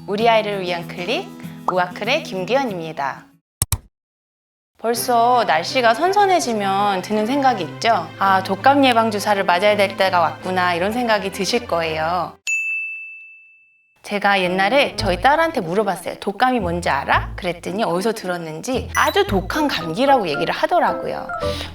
우리 아이를 위한 클릭, 우아클의 김기현입니다. 벌써 날씨가 선선해지면 드는 생각이 있죠? 아, 독감 예방 주사를 맞아야 될 때가 왔구나, 이런 생각이 드실 거예요. 제가 옛날에 저희 딸한테 물어봤어요. 독감이 뭔지 알아? 그랬더니 어디서 들었는지 아주 독한 감기라고 얘기를 하더라고요.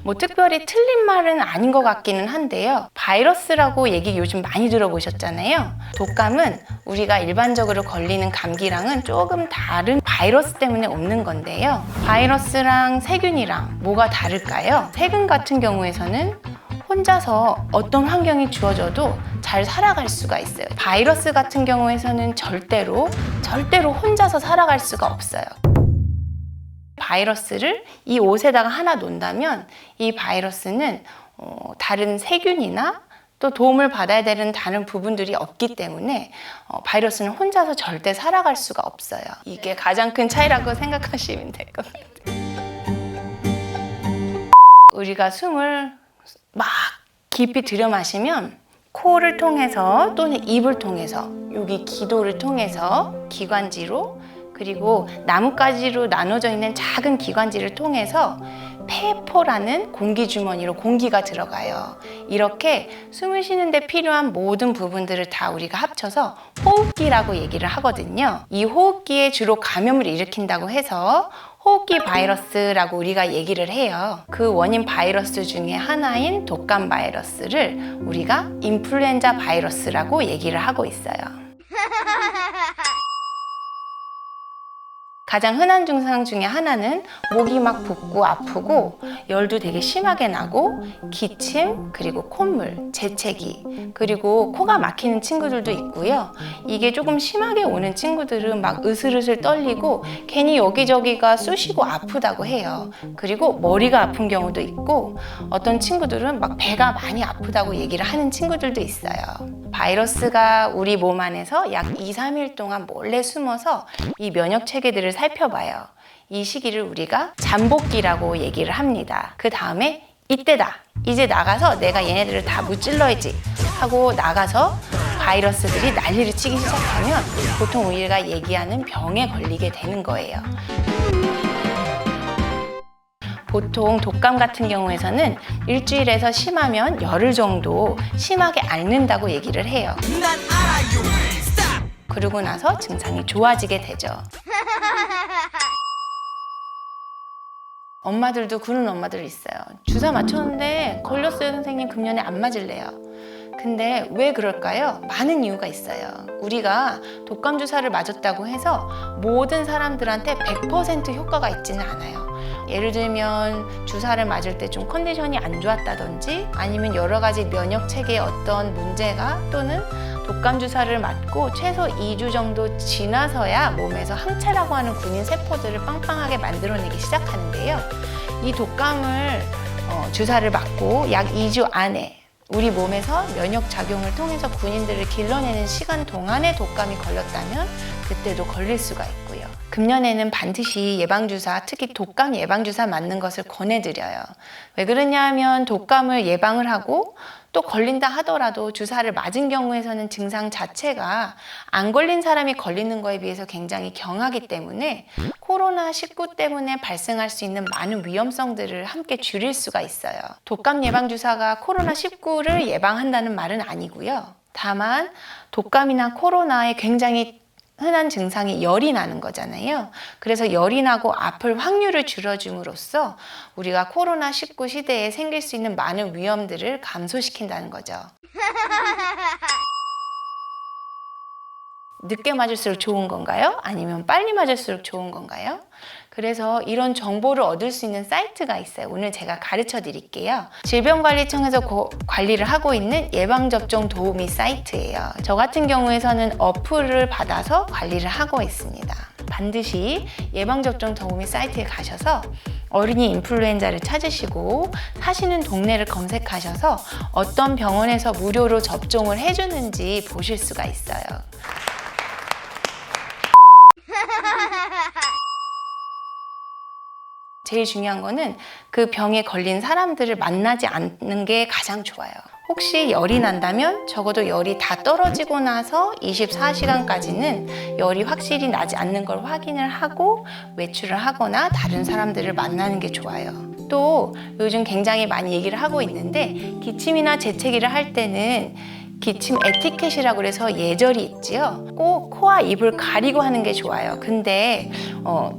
뭐 특별히 틀린 말은 아닌 것 같기는 한데요. 바이러스라고 얘기 요즘 많이 들어보셨잖아요. 독감은 우리가 일반적으로 걸리는 감기랑은 조금 다른 바이러스 때문에 오는 건데요. 바이러스랑 세균이랑 뭐가 다를까요? 세균 같은 경우에서는 혼자서 어떤 환경이 주어져도 잘 살아갈 수가 있어요. 바이러스 같은 경우에서는 절대로 혼자서 살아갈 수가 없어요. 바이러스를 이 옷에다가 하나 놓는다면 이 바이러스는 다른 세균이나 또 도움을 받아야 되는 다른 부분들이 없기 때문에 바이러스는 혼자서 절대 살아갈 수가 없어요. 이게 가장 큰 차이라고 생각하시면 될 것 같아요. 우리가 숨을 막 깊이 들여 마시면 코를 통해서 또는 입을 통해서 여기 기도를 통해서 기관지로, 그리고 나뭇가지로 나눠져 있는 작은 기관지를 통해서 폐포라는 공기주머니로 공기가 들어가요. 이렇게 숨을 쉬는데 필요한 모든 부분들을 다 우리가 합쳐서 호흡기라고 얘기를 하거든요. 이 호흡기에 주로 감염을 일으킨다고 해서 호흡기 바이러스라고 우리가 얘기를 해요. 그 원인 바이러스 중에 하나인 독감 바이러스를 우리가 인플루엔자 바이러스라고 얘기를 하고 있어요. 가장 흔한 증상 중에 하나는 목이 막 붓고 아프고 열도 되게 심하게 나고 기침, 그리고 콧물, 재채기, 그리고 코가 막히는 친구들도 있고요. 이게 조금 심하게 오는 친구들은 막 으슬으슬 떨리고 괜히 여기저기가 쑤시고 아프다고 해요. 그리고 머리가 아픈 경우도 있고 어떤 친구들은 막 배가 많이 아프다고 얘기를 하는 친구들도 있어요. 바이러스가 우리 몸 안에서 약 2-3일 동안 몰래 숨어서 이 면역 체계들을 살펴봐요. 이 시기를 우리가 잠복기라고 얘기를 합니다. 그 다음에 이때다. 이제 나가서 내가 얘네들을 다 무찔러야지 하고 나가서 바이러스들이 난리를 치기 시작하면 보통 우리가 얘기하는 병에 걸리게 되는 거예요. 보통 독감 같은 경우에서는 일주일에서 심하면 열흘 정도 심하게 앓는다고 얘기를 해요. 그러고 나서 증상이 좋아지게 되죠. 엄마들도 그런 엄마들 있어요. 주사 맞췄는데 걸렸어요, 선생님. 금년에 안 맞을래요. 근데 왜 그럴까요? 많은 이유가 있어요. 우리가 독감 주사를 맞았다고 해서 모든 사람들한테 100% 효과가 있지는 않아요. 예를 들면 주사를 맞을 때 좀 컨디션이 안 좋았다든지 아니면 여러 가지 면역 체계에 어떤 문제가 또는 독감 주사를 맞고 최소 2주 정도 지나서야 몸에서 항체라고 하는 군인 세포들을 빵빵하게 만들어내기 시작하는데요. 이 독감을 주사를 맞고 약 2주 안에 우리 몸에서 면역 작용을 통해서 군인들을 길러내는 시간 동안에 독감이 걸렸다면 그때도 걸릴 수가 있고요. 금년에는 반드시 예방주사, 특히 독감 예방주사 맞는 것을 권해드려요. 왜 그러냐 하면 독감을 예방을 하고 또 걸린다 하더라도 주사를 맞은 경우에서는 증상 자체가 안 걸린 사람이 걸리는 거에 비해서 굉장히 경하기 때문에 코로나19 때문에 발생할 수 있는 많은 위험성들을 함께 줄일 수가 있어요. 독감 예방주사가 코로나19를 예방한다는 말은 아니고요. 다만 독감이나 코로나에 굉장히 흔한 증상이 열이 나는 거잖아요. 그래서 열이 나고 아플 확률을 줄여줌으로써 우리가 코로나19 시대에 생길 수 있는 많은 위험들을 감소시킨다는 거죠. 늦게 맞을수록 좋은 건가요? 아니면 빨리 맞을수록 좋은 건가요? 그래서 이런 정보를 얻을 수 있는 사이트가 있어요. 오늘 제가 가르쳐 드릴게요. 질병관리청에서 관리를 하고 있는 예방접종 도우미 사이트예요. 저 같은 경우에서는 어플을 받아서 관리를 하고 있습니다. 반드시 예방접종 도우미 사이트에 가셔서 어린이 인플루엔자를 찾으시고 사시는 동네를 검색하셔서 어떤 병원에서 무료로 접종을 해주는지 보실 수가 있어요. 제일 중요한 거는 그 병에 걸린 사람들을 만나지 않는 게 가장 좋아요. 혹시 열이 난다면 적어도 열이 다 떨어지고 나서 24시간까지는 열이 확실히 나지 않는 걸 확인을 하고 외출을 하거나 다른 사람들을 만나는 게 좋아요. 또 요즘 굉장히 많이 얘기를 하고 있는데 기침이나 재채기를 할 때는 기침 에티켓이라고 그래서 예절이 있지요. 꼭 코와 입을 가리고 하는 게 좋아요. 근데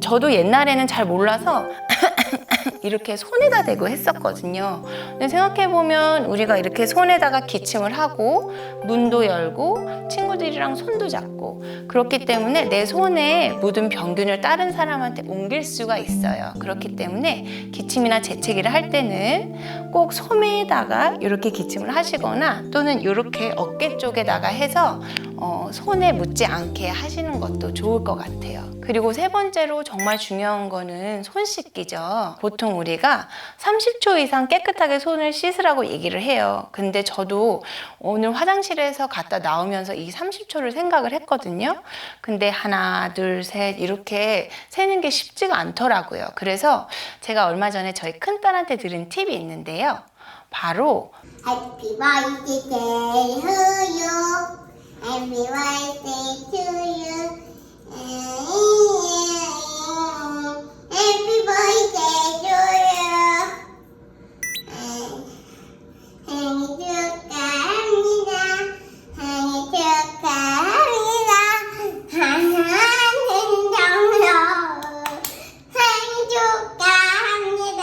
저도 옛날에는 잘 몰라서 이렇게 손에다 대고 했었거든요. 근데 생각해보면 우리가 이렇게 손에다가 기침을 하고 문도 열고 친구들이랑 손도 잡고 그렇기 때문에 내 손에 묻은 병균을 다른 사람한테 옮길 수가 있어요. 그렇기 때문에 기침이나 재채기를 할 때는 꼭 소매에다가 이렇게 기침을 하시거나 또는 이렇게 어깨 쪽에다가 해서 손에 묻지 않게 하시는 것도 좋을 것 같아요. 그리고 세 번째로 정말 중요한 거는 손 씻기죠. 보통 우리가 30초 이상 깨끗하게 손을 씻으라고 얘기를 해요. 근데 저도 오늘 화장실에서 갔다 나오면서 이 30초를 생각을 했거든요. 근데 하나, 둘, 셋 이렇게 세는 게 쉽지가 않더라고요. 그래서 제가 얼마 전에 저희 큰딸한테 들은 팁이 있는데요. 바로 Happy birthday to you. Happy birthday to you. Happy birthday to you. 생일 축하합니다. 생일 축하합니다. 사랑하는 정로 생일 축하합니다.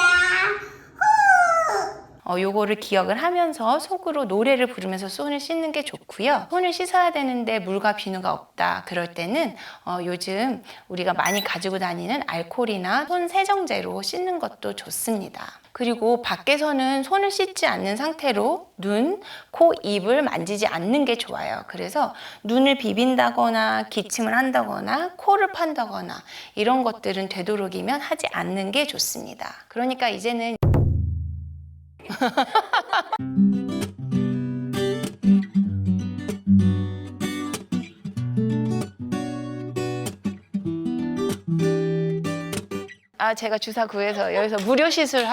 요거를 기억을 하면서 속으로 노래를 부르면서 손을 씻는 게 좋고요. 손을 씻어야 되는데 물과 비누가 없다. 그럴 때는 요즘 우리가 많이 가지고 다니는 알코올이나 손 세정제로 씻는 것도 좋습니다. 그리고 밖에서는 손을 씻지 않는 상태로 눈, 코, 입을 만지지 않는 게 좋아요. 그래서 눈을 비빈다거나 기침을 한다거나 코를 판다거나 이런 것들은 되도록이면 하지 않는 게 좋습니다. 그러니까 이제는 제가 주사 구해서 여기서 무료 시술